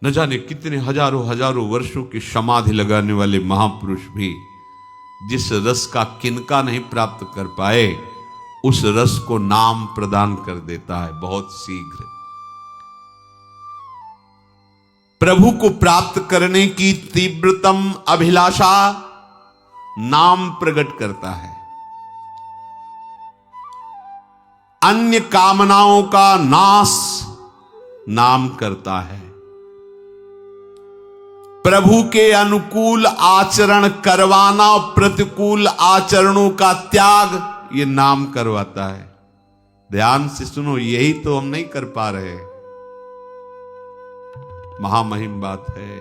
न जाने कितने हजारों हजारों वर्षों की समाधि लगाने वाले महापुरुष भी जिस रस का किनका नहीं प्राप्त कर पाए, उस रस को नाम प्रदान कर देता है बहुत शीघ्र। प्रभु को प्राप्त करने की तीव्रतम अभिलाषा नाम प्रकट करता है। अन्य कामनाओं का नाश नाम करता है। प्रभु के अनुकूल आचरण करवाना और प्रतिकूल आचरणों का त्याग ये नाम करवाता है। ध्यान से सुनो, यही तो हम नहीं कर पा रहे। महामहिम बात है।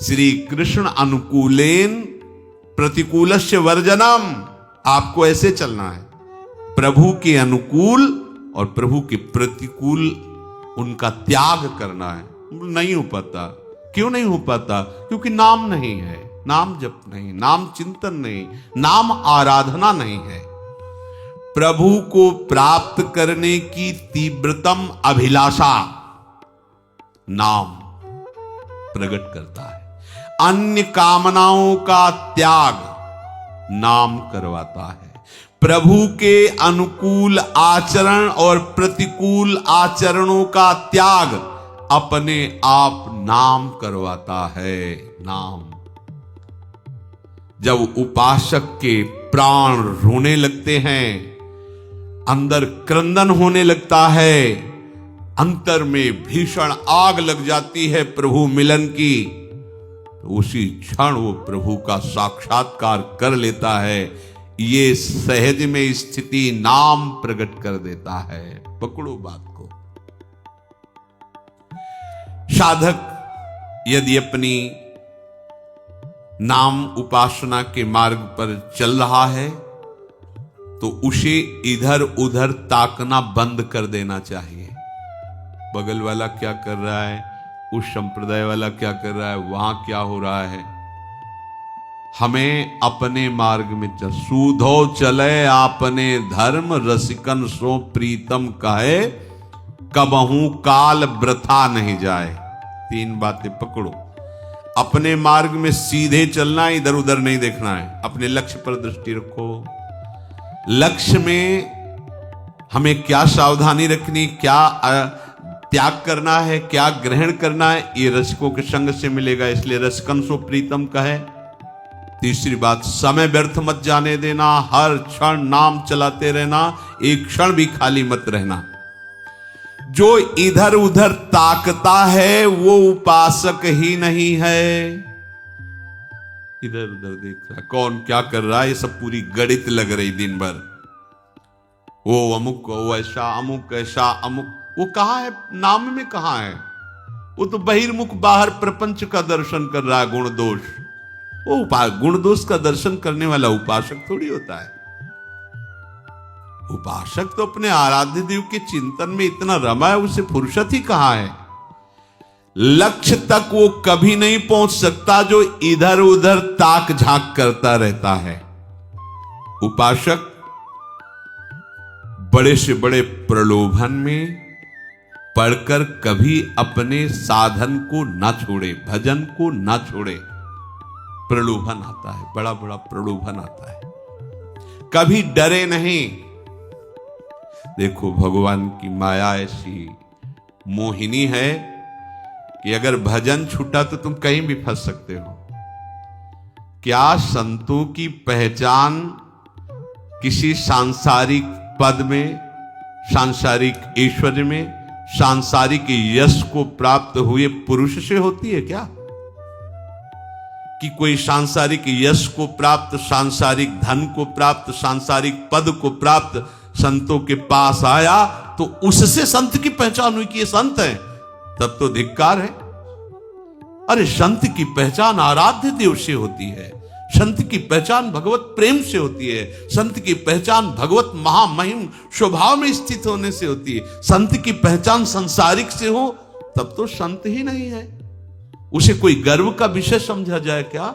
श्री कृष्ण अनुकूलेन प्रतिकूलस्य वर्जनम। आपको ऐसे चलना है, प्रभु के अनुकूल और प्रभु के प्रतिकूल उनका त्याग करना है। नहीं हो पाता। क्यों नहीं हो पाता? क्योंकि नाम नहीं है, नाम जप नहीं, नाम चिंतन नहीं, नाम आराधना नहीं है। प्रभु को प्राप्त करने की तीव्रतम अभिलाषा नाम प्रकट करता है। अन्य कामनाओं का त्याग नाम करवाता है। प्रभु के अनुकूल आचरण और प्रतिकूल आचरणों का त्याग अपने आप नाम करवाता है। नाम। जब उपासक के प्राण रोने लगते हैं, अंदर क्रंदन होने लगता है, अंतर में भीषण आग लग जाती है प्रभु मिलन की, तो उसी क्षण वो प्रभु का साक्षात्कार कर लेता है। ये सहज में स्थिति नाम प्रकट कर देता है। पकड़ो बात को। साधक यदि अपनी नाम उपासना के मार्ग पर चल रहा है तो उसे इधर उधर ताकना बंद कर देना चाहिए। बगल वाला क्या कर रहा है, उस संप्रदाय वाला क्या कर रहा है, वहां क्या हो रहा है। हमें अपने मार्ग में चल। सूधो चले आपने धर्म, रसिकन सो प्रीतम कहे, कबहू काल वृथा नहीं जाए। तीन बातें पकड़ो। अपने मार्ग में सीधे चलना, इधर उधर नहीं देखना है। अपने लक्ष्य पर दृष्टि रखो। लक्ष्य में हमें क्या सावधानी रखनी, क्या त्याग करना है, क्या ग्रहण करना है, ये रसिकों के संग से मिलेगा। इसलिए रसिकन सो प्रीतम कहे। तीसरी बात, समय व्यर्थ मत जाने देना। हर क्षण नाम चलाते रहना, एक क्षण भी खाली मत रहना। जो इधर उधर ताकता है वो उपासक ही नहीं है। इधर उधर देख रहा है, कौन क्या कर रहा है, ये सब पूरी गणित लग रही दिन भर। वो अमुक, वो ऐसा, अमुक ऐसा, अमुक। वो कहां है? नाम में कहां है? वो तो बहिर्मुख बाहर प्रपंच का दर्शन कर रहा है, गुण दोष। वो गुण दोष का दर्शन करने वाला उपासक थोड़ी होता है। उपासक तो अपने आराध्य देव के चिंतन में इतना रमा है, उसे फुर्सत ही कहां है। लक्ष्य तक वो कभी नहीं पहुंच सकता जो इधर उधर ताक झांक करता रहता है। उपासक बड़े से बड़े प्रलोभन में पढ़कर कभी अपने साधन को ना छोड़े, भजन को ना छोड़े। प्रलोभन आता है, बड़ा बड़ा प्रलोभन आता है, कभी डरे नहीं। देखो भगवान की माया ऐसी मोहिनी है कि अगर भजन छूटा तो तुम कहीं भी फंस सकते हो। क्या संतों की पहचान किसी सांसारिक पद में, सांसारिक ऐश्वर्य में, सांसारिक यश को प्राप्त हुए पुरुष से होती है क्या? कि कोई सांसारिक यश को प्राप्त, सांसारिक धन को प्राप्त, सांसारिक पद को प्राप्त संतों के पास आया तो उससे संत की पहचान हुई कि ये संत है? तब तो धिक्कार है। अरे संत की पहचान आराध्य देव से होती है, संत की पहचान भगवत प्रेम से होती है, संत की पहचान भगवत महामहिम स्वभाव में स्थित होने से होती है। संत की पहचान संसारिक से हो तब तो संत ही नहीं है। उसे कोई गर्व का विषय समझा जाए क्या?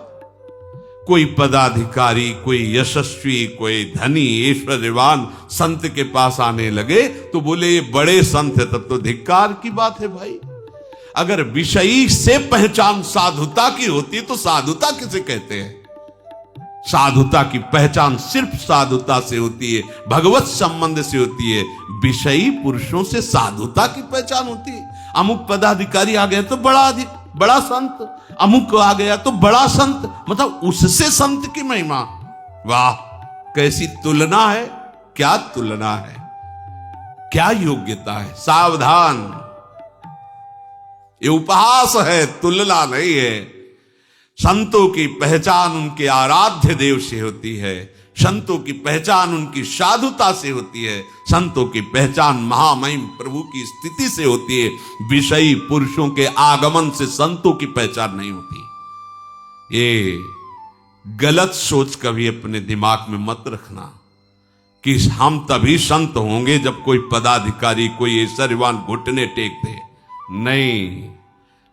कोई पदाधिकारी, कोई यशस्वी, कोई धनी, ऐश्वर्यवान संत के पास आने लगे तो बोले ये बड़े संत है, तब तो धिक्कार की बात है भाई। अगर विषयी से पहचान साधुता की होती तो साधुता किसे कहते हैं? साधुता की पहचान सिर्फ साधुता से होती है, भगवत संबंध से होती है। विषयी पुरुषों से साधुता की पहचान होती है। अमुक पदाधिकारी आ गया तो बड़ा संत, अमुक आ गया तो बड़ा संत, मतलब उससे संत की महिमा। वाह, कैसी तुलना है, क्या तुलना है, क्या योग्यता है। सावधान, ये उपहास है, तुलना नहीं है। संतों की पहचान उनके आराध्य देव से होती है, संतों की पहचान उनकी साधुता से होती है, संतों की पहचान महामहिम प्रभु की स्थिति से होती है। विषयी पुरुषों के आगमन से संतों की पहचान नहीं होती। ये गलत सोच कभी अपने दिमाग में मत रखना कि हम तभी संत होंगे जब कोई पदाधिकारी, कोई ऐश्वर्यवान घुटने टेक दे। नहीं,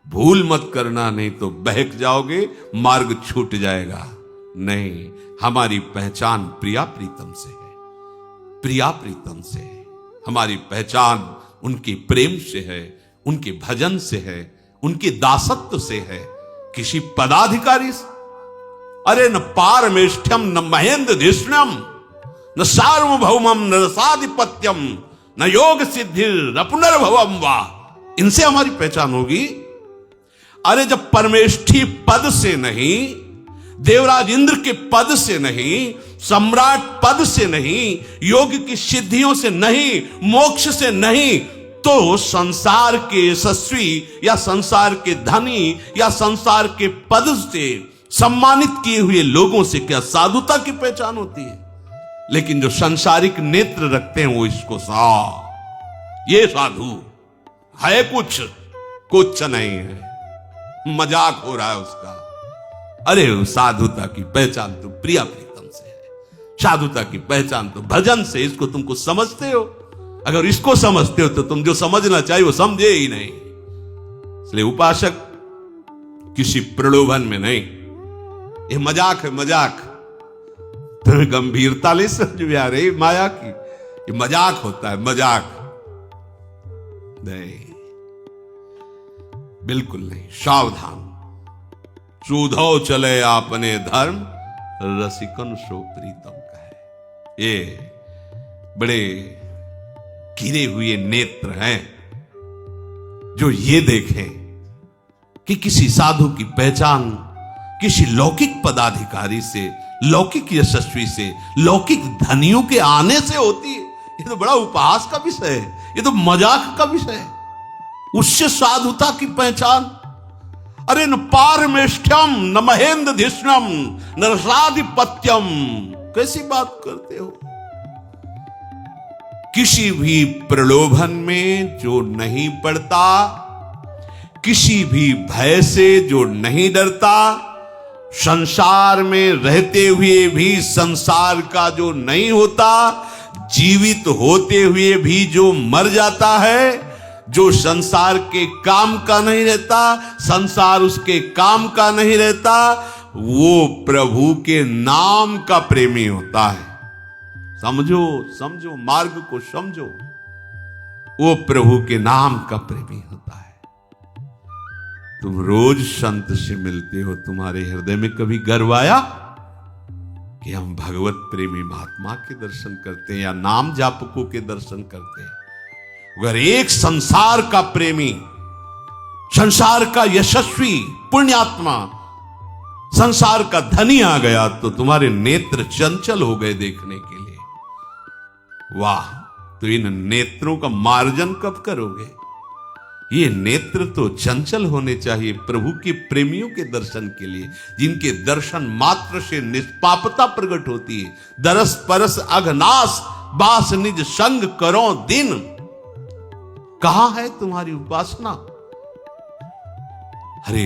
भूल मत करना, नहीं तो बहक जाओगे, मार्ग छूट जाएगा। नहीं, हमारी पहचान प्रिया प्रीतम से है, प्रिया प्रीतम से है। हमारी पहचान उनके प्रेम से है, उनके भजन से है, उनके दासत्व से है, किसी पदाधिकारी से। अरे न पारमेष्ठ्यम न महेंद्र धिष्ण्यम न सार्वभौमम न रसाधिपत्यम न योग सिद्धिर पुनर्भवम वा, इनसे हमारी पहचान होगी। अरे जब परमेष्ठी पद से नहीं, देवराज इंद्र के पद से नहीं, सम्राट पद से नहीं, योग की सिद्धियों से नहीं, मोक्ष से नहीं, तो संसार के यशस्वी या संसार के धनी या संसार के पद से सम्मानित किए हुए लोगों से क्या साधुता की पहचान होती है? लेकिन जो संसारिक नेत्र रखते हैं वो इसको ये साधु है, कुछ नहीं है, मजाक हो रहा है उसका। अरे साधुता की पहचान तो प्रिया प्रीतम से है, साधुता की पहचान तो भजन से। इसको तुमको समझते हो? अगर इसको समझते हो तो तुम जो समझना चाहिए वो समझे ही नहीं। इसलिए उपासक किसी प्रलोभन में नहीं, ये मजाक है, मजाक। तुम्हें गंभीरता नहीं समझ में आ रही माया की? ये मजाक होता है, मजाक नहीं, बिल्कुल नहीं। सावधान, सुधो चले आपने धर्म, रसिकन सो प्रीतम कहे। ये बड़े गिरे हुए नेत्र हैं जो ये देखें कि किसी साधु की पहचान किसी लौकिक पदाधिकारी से, लौकिक यशस्वी से, लौकिक धनियों के आने से होती है। ये तो बड़ा उपहास का विषय है, ये तो मजाक का विषय है। उससे साधुता की पहचान? अरे न पारमेष्ठ्यम न महेंद्र धिष्ण्यम न रसाधिपत्यम, कैसी बात करते हो? किसी भी प्रलोभन में जो नहीं पड़ता, किसी भी भय से जो नहीं डरता, संसार में रहते हुए भी संसार का जो नहीं होता, जीवित होते हुए भी जो मर जाता है, जो संसार के काम का नहीं रहता, संसार उसके काम का नहीं रहता, वो प्रभु के नाम का प्रेमी होता है। समझो, समझो, मार्ग को समझो। वो प्रभु के नाम का प्रेमी होता है। तुम रोज संत से मिलते हो, तुम्हारे हृदय में कभी गर्व आया कि हम भगवत प्रेमी महात्मा के दर्शन करते हैं या नाम जापकों के दर्शन करते हैं? अगर एक संसार का प्रेमी, संसार का यशस्वी पुण्यात्मा, संसार का धनी आ गया तो तुम्हारे नेत्र चंचल हो गए देखने के लिए। वाह, तो इन नेत्रों का मार्जन कब करोगे? ये नेत्र तो चंचल होने चाहिए प्रभु के प्रेमियों के दर्शन के लिए, जिनके दर्शन मात्र से निष्पापता प्रकट होती है। दरस परस अघनास बास निज संग करो दिन। कहां है तुम्हारी उपासना? अरे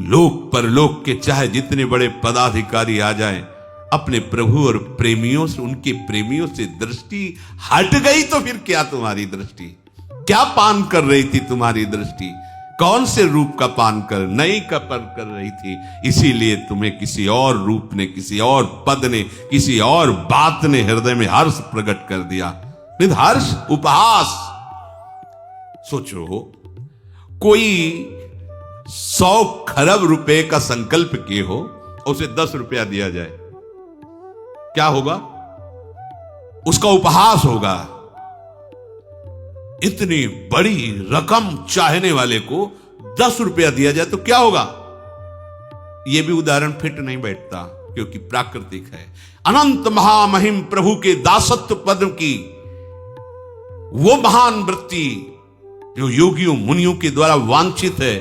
लोक परलोक के चाहे जितने बड़े पदाधिकारी आ जाएं, अपने प्रभु और प्रेमियों से, उनके प्रेमियों से दृष्टि हट गई तो फिर क्या तुम्हारी दृष्टि? क्या पान कर रही थी तुम्हारी दृष्टि? कौन से रूप का पान नहीं का पान कर रही थी? इसीलिए तुम्हें किसी और रूप ने, किसी और पद ने, किसी और बात ने हृदय में हर्ष प्रकट कर दिया। हर्ष, उपहास। सोचो, कोई 100 खरब रुपए का संकल्प किए हो, उसे 10 रुपया दिया जाए, क्या होगा? उसका उपहास होगा। इतनी बड़ी रकम चाहने वाले को 10 रुपया दिया जाए तो क्या होगा? यह भी उदाहरण फिट नहीं बैठता, क्योंकि प्राकृतिक है। अनंत महामहिम प्रभु के दासत्व पद की वो महान वृत्ति जो योगियों मुनियों के द्वारा वांछित है,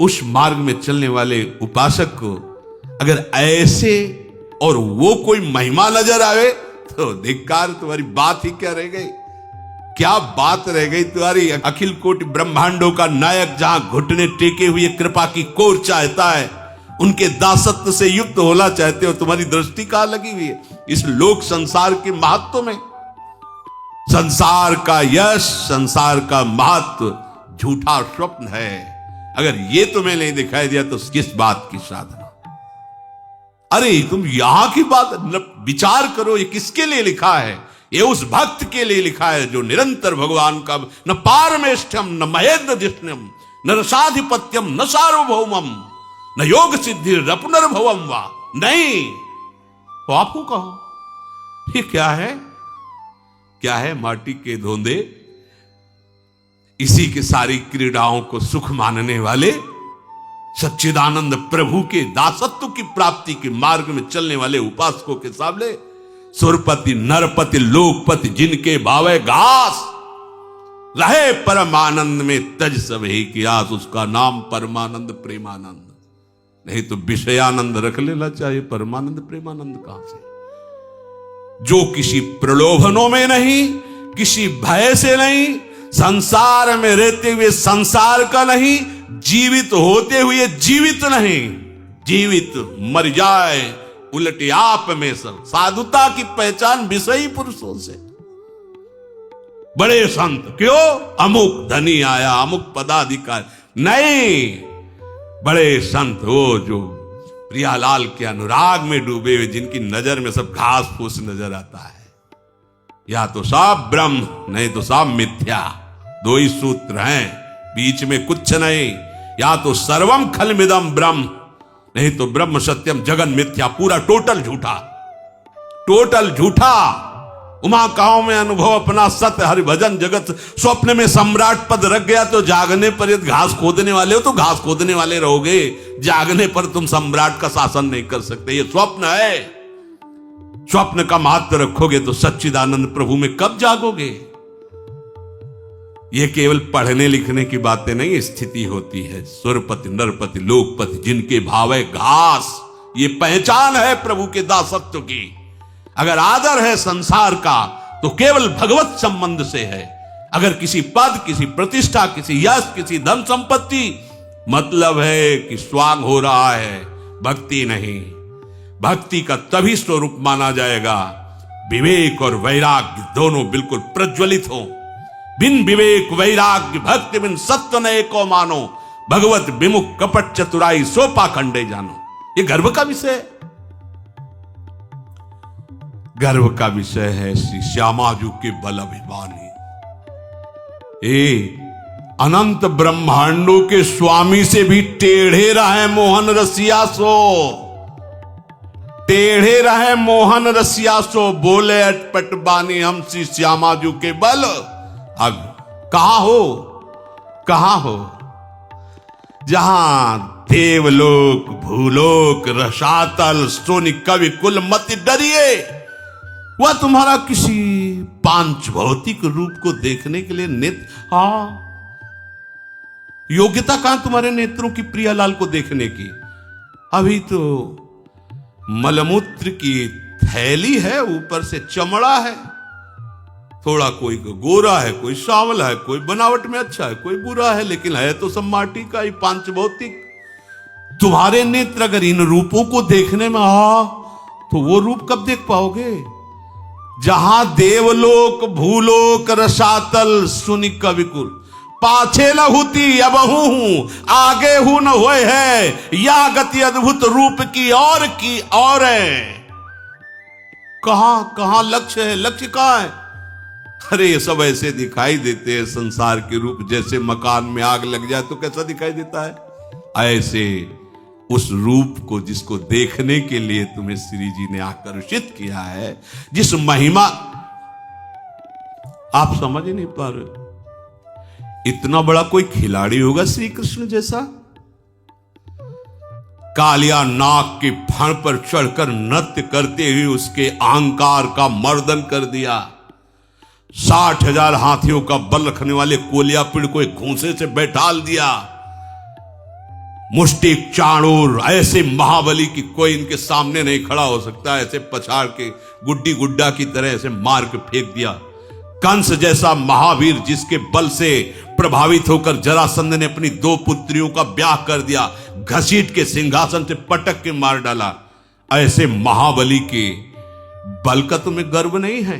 उस मार्ग में चलने वाले उपासक को अगर ऐसे और वो कोई महिमा नजर आवे तो धिक्कार, तुम्हारी बात ही क्या रह गई? क्या बात रह गई तुम्हारी? अखिल कोटि ब्रह्मांडों का नायक जहां घुटने टेके हुए कृपा की कोर चाहता है, उनके दासत्व से युक्त होना चाहते हो, तुम्हारी दृष्टि कहां लगी हुई है? इस लोक संसार के महत्व में। संसार का यश, संसार का महत्व झूठा स्वप्न है। अगर ये तुम्हें नहीं दिखाई दिया तो किस बात की साधना? अरे तुम यहां की बात विचार करो, ये किसके लिए लिखा है? ये उस भक्त के लिए लिखा है जो निरंतर भगवान का न पारमेष्ठ्यम न महेंद्र जिष्ण्यम न रसाधिपत्यम न सार्वभौमम न योग सिद्धि रपुनर्भवम वा। नहीं, तो आपको कहो ये क्या है? क्या है? माटी के धोंदे, इसी के सारी क्रीड़ाओं को सुख मानने वाले सच्चिदानंद प्रभु के दासत्व की प्राप्ति के मार्ग में चलने वाले उपासकों के सामने सुरपति नरपति लोकपति जिनके भावे घास रहे परमानंद में तज सब ही की आस, उसका नाम परमानंद प्रेमानंद। नहीं तो विषयानंद रख लेना चाहिए, परमानंद प्रेमानंद कहां से? जो किसी प्रलोभनों में नहीं, किसी भय से नहीं, संसार में रहते हुए संसार का नहीं, जीवित होते हुए जीवित नहीं, जीवित मर जाए उलटे आप में सब। साधुता की पहचान विषयी पुरुषों से। बड़े संत क्यों? अमुक धनी आया, अमुक पदाधिकारी नहीं, बड़े संत वो जो प्रियालाल के अनुराग में डूबे हुए, जिनकी नजर में सब घास फूस नजर आता है। या तो सब ब्रह्म, नहीं तो सब मिथ्या। दो ही सूत्र हैं, बीच में कुछ नहीं। या तो सर्वम खलमिदम ब्रह्म, नहीं तो ब्रह्म सत्यम जगन मिथ्या। पूरा टोटल झूठा, टोटल झूठा। उमा काओ में अनुभव अपना सत्य हरिभजन जगत। स्वप्न में सम्राट पद रख गया तो जागने पर यदि घास खोदने वाले हो तो घास खोदने वाले रहोगे, जागने पर तुम सम्राट का शासन नहीं कर सकते। ये स्वप्न है। स्वप्न का महत्व रखोगे तो सच्चिदानंद प्रभु में कब जागोगे? ये केवल पढ़ने लिखने की बातें नहीं, स्थिति होती है। सुरपति नरपति लोकपति जिनके भावे घास, ये पहचान है प्रभु के दासत्व की। अगर आदर है संसार का तो केवल भगवत संबंध से है। अगर किसी पद, किसी प्रतिष्ठा, किसी यश, किसी धन संपत्ति मतलब है कि स्वांग हो रहा है, भक्ति नहीं। भक्ति का तभी स्वरूप माना जाएगा विवेक और वैराग्य दोनों बिल्कुल प्रज्वलित हो। बिन विवेक वैराग्य भक्ति बिन सत्य न एको मानो, भगवत विमुख कपट चतुराई सो पाखंडे जानो। ये गर्व का विषय है, गर्व का विषय है श्री श्यामाजू के बल अभिमानी। अनंत ब्रह्मांडों के स्वामी से भी टेढ़े रहे मोहन रसिया सो, टेढ़े रहे मोहन रसिया सो। बोले अटपट बानी हम श्री श्यामाजू के बल। अब कहां हो, कहां हो? जहां देवलोक भूलोक रसातल सोनि कवि कुल मति डरिए, वह तुम्हारा किसी पांच भौतिक रूप को देखने के लिए नेत्र, योग्यता कहां तुम्हारे नेत्रों की प्रियालाल को देखने की? अभी तो मलमूत्र की थैली है, ऊपर से चमड़ा है। थोड़ा कोई गोरा है, कोई सांवला है, कोई बनावट में अच्छा है, कोई बुरा है, लेकिन है तो सब माटी का ही पांच भौतिक। तुम्हारे नेत्र अगर इन रूपों को देखने में तो वो रूप कब देख पाओगे? जहां देवलोक भूलोक रसातल सुनि कविकुल, पाछे न हुती अब हूं आगे हूं न होए है, या गति अद्भुत रूप की और है। कहां कहां लक्ष्य है? लक्ष्य कहां है? अरे ये सब ऐसे दिखाई देते हैं संसार के रूप, जैसे मकान में आग लग जाए तो कैसा दिखाई देता है, ऐसे उस रूप को जिसको देखने के लिए तुम्हें श्री जी ने आकर्षित किया है, जिस महिमा आप समझ ही नहीं पा रहे। इतना बड़ा कोई खिलाड़ी होगा श्री कृष्ण जैसा? कालिया नाग के फण पर चढ़कर नृत्य करते हुए उसके अहंकार का मर्दन कर दिया। 60,000 हाथियों का बल रखने वाले कोलियापिड़ को एक घूंसे से बैठाल दिया। मुष्टिक चाणूर ऐसे महाबली की कोई इनके सामने नहीं खड़ा हो सकता, ऐसे पछाड़ के गुड्डी गुड्डा की तरह ऐसे मार के फेंक दिया। कंस जैसा महावीर जिसके बल से प्रभावित होकर जरासंध ने अपनी 2 पुत्रियों का ब्याह कर दिया, घसीट के सिंहासन से पटक के मार डाला, ऐसे महाबली के बल का तुम्हें गर्व नहीं है?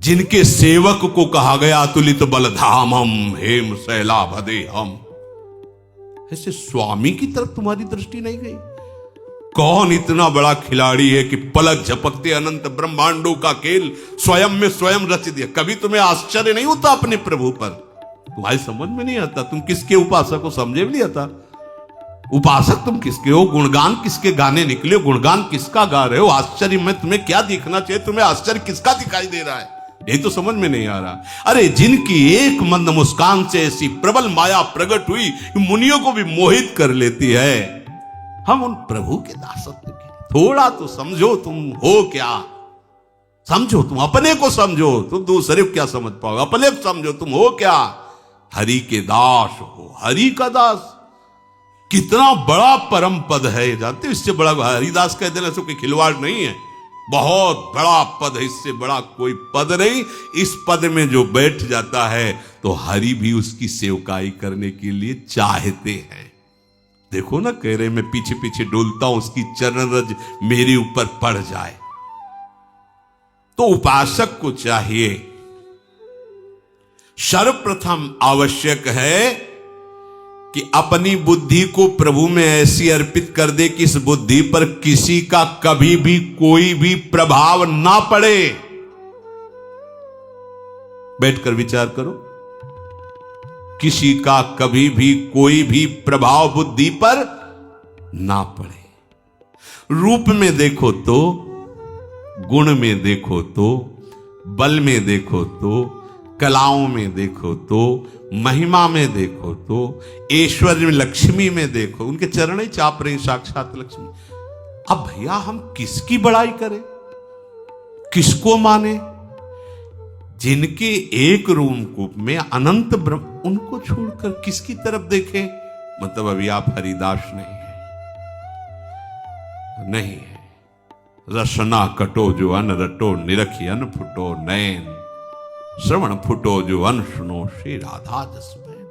जिनके सेवक को कहा गया तुलित बलधामम हेम शैलाभदे हम, ऐसे स्वामी की तरफ तुम्हारी दृष्टि नहीं गई? कौन इतना बड़ा खिलाड़ी है कि पलक झपकते अनंत ब्रह्मांडों का खेल स्वयं में स्वयं रच दिया? कभी तुम्हें आश्चर्य नहीं होता अपने प्रभु पर? तुम्हारी समझ में नहीं आता, तुम किसके उपासक हो समझे भी नहीं आता। उपासक तुम किसके हो? गुणगान किसके गाने निकले हो? गुणगान किसका गा रहे हो? आश्चर्य में तुम्हें क्या दिखना चाहिए? तुम्हें आश्चर्य किसका दिखाई दे रहा है? यही तो समझ में नहीं आ रहा। अरे जिनकी एक मंद मुस्कान से ऐसी प्रबल माया प्रकट हुई मुनियों को भी मोहित कर लेती है, हम उन प्रभु के दासत्व के थोड़ा तो समझो तुम हो क्या। समझो, तुम अपने को समझो, तुम दूसरे को क्या समझ पाओगे? अपने को समझो, तुम हो क्या? हरि के दास हो, हरि का दास। कितना बड़ा परम पद है, जानते हो? इससे बड़ा हरिदास कह देने से कोई खिलवाड़ नहीं है। बहुत बड़ा पद है, इससे बड़ा कोई पद नहीं। इस पद में जो बैठ जाता है तो हरि भी उसकी सेवकाई करने के लिए चाहते हैं। देखो ना, कह रहे मैं पीछे पीछे डोलता हूं, उसकी चरण रज मेरे ऊपर पड़ जाए। तो उपासक को चाहिए, सर्वप्रथम आवश्यक है कि अपनी बुद्धि को प्रभु में ऐसी अर्पित कर दे कि इस बुद्धि पर किसी का कभी भी कोई भी प्रभाव ना पड़े। बैठकर विचार करो, किसी का कभी भी कोई भी प्रभाव बुद्धि पर ना पड़े। रूप में देखो तो, गुण में देखो तो, बल में देखो तो, कलाओं में देखो तो, महिमा में देखो तो, ऐश्वर्य में, लक्ष्मी में देखो, उनके चरण ही चाप रहे साक्षात लक्ष्मी। अब भैया हम किसकी बड़ाई करें, किसको माने? जिनके एक रूप में अनंत ब्रह्म, उनको छोड़कर किसकी तरफ देखें? मतलब अभी आप हरिदास नहीं है, नहीं है। रसना कटो जो अन रटो, निरखी अन फुटो नैन, श्रवण फुटो जो अन सुनो, श्री राधा जस में।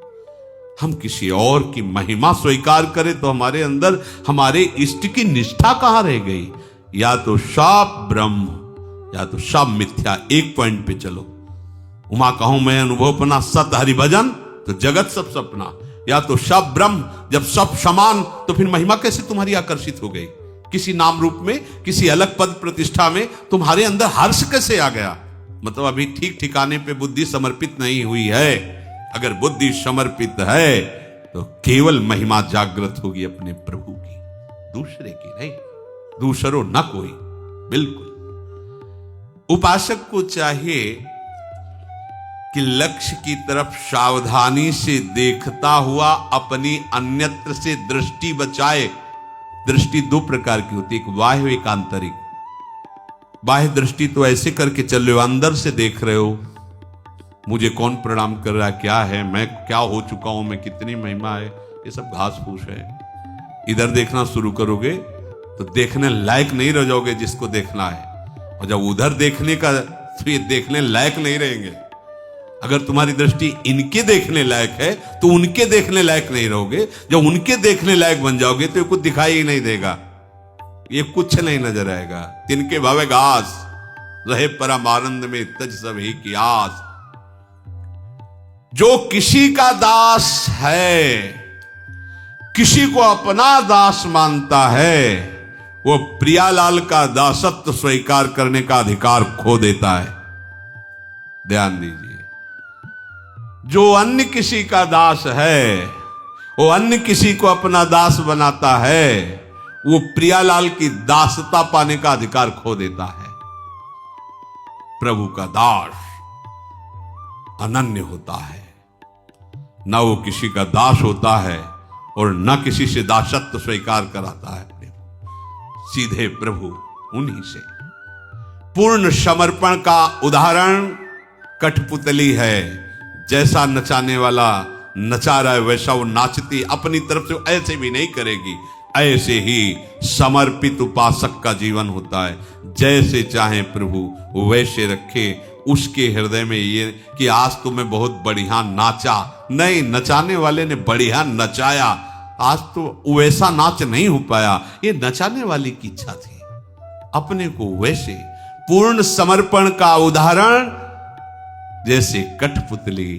हम किसी और की महिमा स्वीकार करें तो हमारे अंदर हमारे इष्ट की निष्ठा कहां रह गई? या तो सब ब्रह्म या तो सब मिथ्या। एक पॉइंट पे चलो। उमा कहूं मैं अनुभवपना सत हरिभजन, तो जगत सब सपना। या तो सब ब्रह्म, जब सब समान तो फिर महिमा कैसे तुम्हारी आकर्षित हो गई? किसी नाम रूप में, किसी अलग पद प्रतिष्ठा में तुम्हारे अंदर हर्ष कैसे आ गया? मतलब अभी ठीक ठिकाने पे बुद्धि समर्पित नहीं हुई है। अगर बुद्धि समर्पित है तो केवल महिमा जागृत होगी अपने प्रभु की, दूसरे की नहीं। दूसरो न कोई, बिल्कुल। उपासक को चाहिए कि लक्ष्य की तरफ सावधानी से देखता हुआ अपनी अन्यत्र से दृष्टि बचाए। दृष्टि 2 प्रकार की होती है, एक बाह्य एक आंतरिक। बाह्य दृष्टि तो ऐसे करके चल रहे हो, अंदर से देख रहे हो, मुझे कौन प्रणाम कर रहा है, क्या है, मैं क्या हो चुका हूं, मैं कितनी महिमा है, ये सब घास फूस है। इधर देखना शुरू करोगे तो देखने लायक नहीं रह जाओगे जिसको देखना है, और जब उधर देखने का तो ये देखने लायक नहीं रहेंगे। अगर तुम्हारी दृष्टि इनके देखने लायक है तो उनके देखने लायक नहीं रहोगे। जब उनके देखने लायक बन जाओगे तो ये कुछ दिखाई ही नहीं देगा, ये कुछ नहीं नजर आएगा। तिनके भावे घास रहे परम आनंद में, तज सब ही की आस। जो किसी का दास है, किसी को अपना दास मानता है, वो प्रियालाल का दासत्व स्वीकार करने का अधिकार खो देता है। ध्यान दीजिए, जो अन्य किसी का दास है, वो अन्य किसी को अपना दास बनाता है, वो प्रियालाल की दासता पाने का अधिकार खो देता है। प्रभु का दास अनन्य होता है, न वो किसी का दास होता है और न किसी से दासत्व स्वीकार कराता है। सीधे प्रभु उन्हीं से। पूर्ण समर्पण का उदाहरण कठपुतली है। जैसा नचाने वाला नचा रहा है वैसा वो नाचती, अपनी तरफ से ऐसे भी नहीं करेगी। ऐसे ही समर्पित उपासक का जीवन होता है। जैसे चाहे प्रभु वैसे रखे। उसके हृदय में ये कि आज तो मैं बहुत बढ़िया नाचा, नहीं, नचाने वाले ने बढ़िया नचाया। आज तो वैसा नाच नहीं हो पाया, ये नचाने वाले की इच्छा थी। अपने को वैसे पूर्ण समर्पण का उदाहरण, जैसे कठपुतली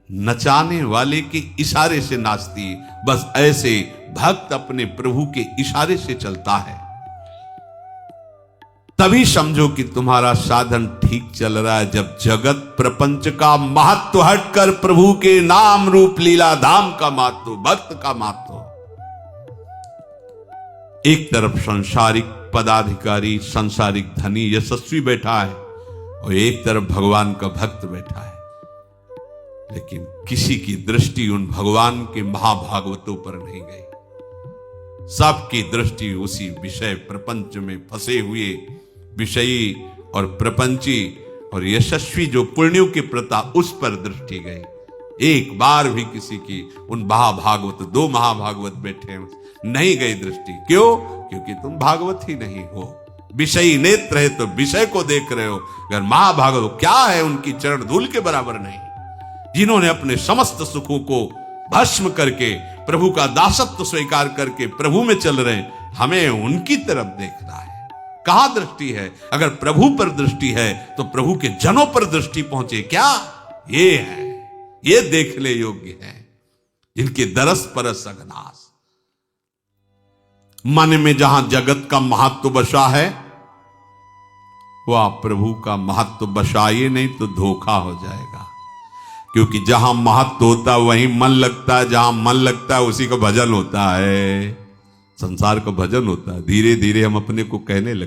नचाने वाले के इशारे से नाचती, बस ऐसे भक्त अपने प्रभु के इशारे से चलता है। तभी समझो कि तुम्हारा साधन ठीक चल रहा है, जब जगत प्रपंच का महत्व हटकर प्रभु के नाम रूप लीला धाम का महत्व, भक्त का महत्व। एक तरफ सांसारिक पदाधिकारी, सांसारिक धनी, यशस्वी बैठा है और एक तरफ भगवान का भक्त बैठा है। लेकिन किसी की दृष्टि उन भगवान के महाभागवतों पर नहीं गई। सबकी दृष्टि उसी विषय प्रपंच में फंसे हुए विषयी और प्रपंची और यशस्वी जो पुण्यों की प्रथा, उस पर दृष्टि गई। एक बार भी किसी की उन महाभागवत, 2 महाभागवत बैठे नहीं गई दृष्टि। क्यों? क्योंकि तुम भागवत ही नहीं हो। विषयी नेत्र है तो विषय को देख रहे हो। अगर महाभागवत क्या है, उनकी चरण धूल के बराबर नहीं, जिन्होंने अपने समस्त सुखों को भस्म करके प्रभु का दासत्व स्वीकार करके प्रभु में चल रहे हैं। हमें उनकी तरफ देखना है। कहां दृष्टि है? अगर प्रभु पर दृष्टि है तो प्रभु के जनों पर दृष्टि पहुंचे क्या? ये है, ये देखने योग्य है, जिनके दरस परस अगनास। मन में जहां जगत का महत्व बसा है, वह प्रभु का महत्व बसाइए, नहीं तो धोखा हो जाएगा। क्योंकि जहां महत्व होता है वहीं मन लगता है, जहां मन लगता है उसी का भजन होता है। संसार का भजन होता है। धीरे धीरे हम अपने को कहने लगते